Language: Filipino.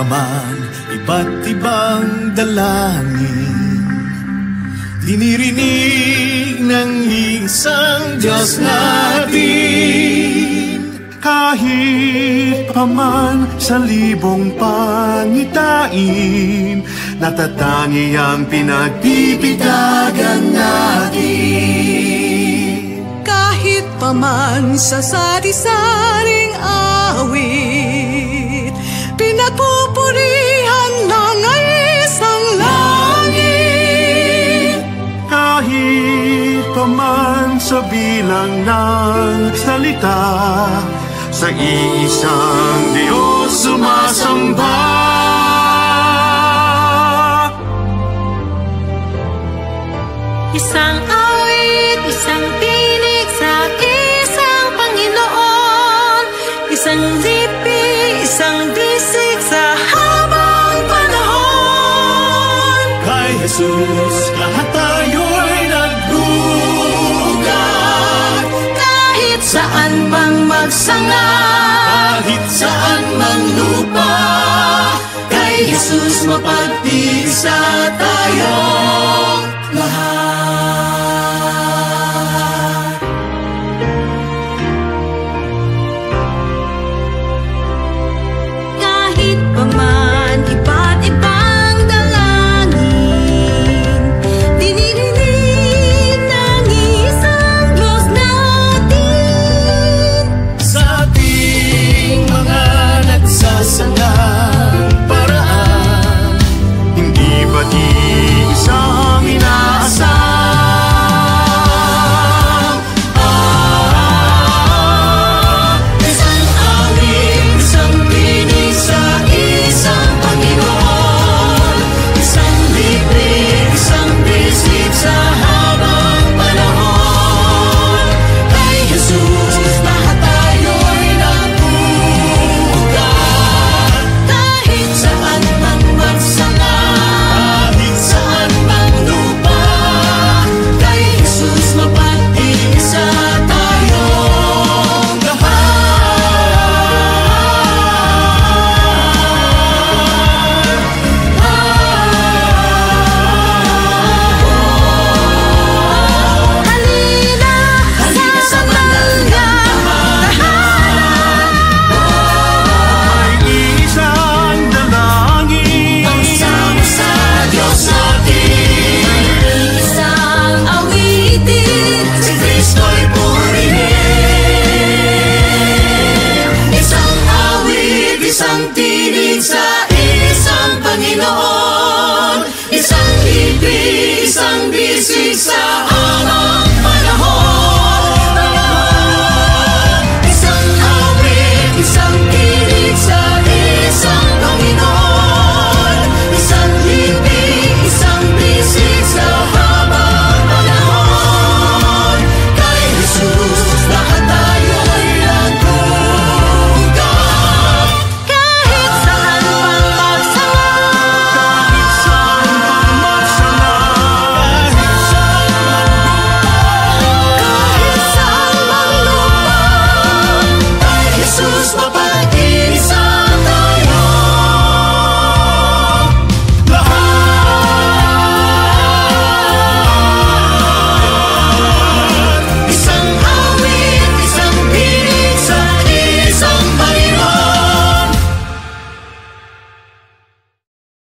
man iba't ibang dalangin, dinirinig ng isang Diyos natin. Kahit paman sa libong pangitain, natatangi ang pinagbibitagan natin. Kahit paman sa sari-saring awit, pinagpupurihan ng isang langit. Kahit paman sa bilang ng salita, sa iisang Diyos sumasamba. Isang awit, isang tinig sa isang Panginoon, isang lipi, isang bisig sa habang panahon. Kay Jesus lahat tayo'y nagbugat, Kahit saan mang magsanga, kahit saan mang lupa, kay Jesus mapagtiisa tayo.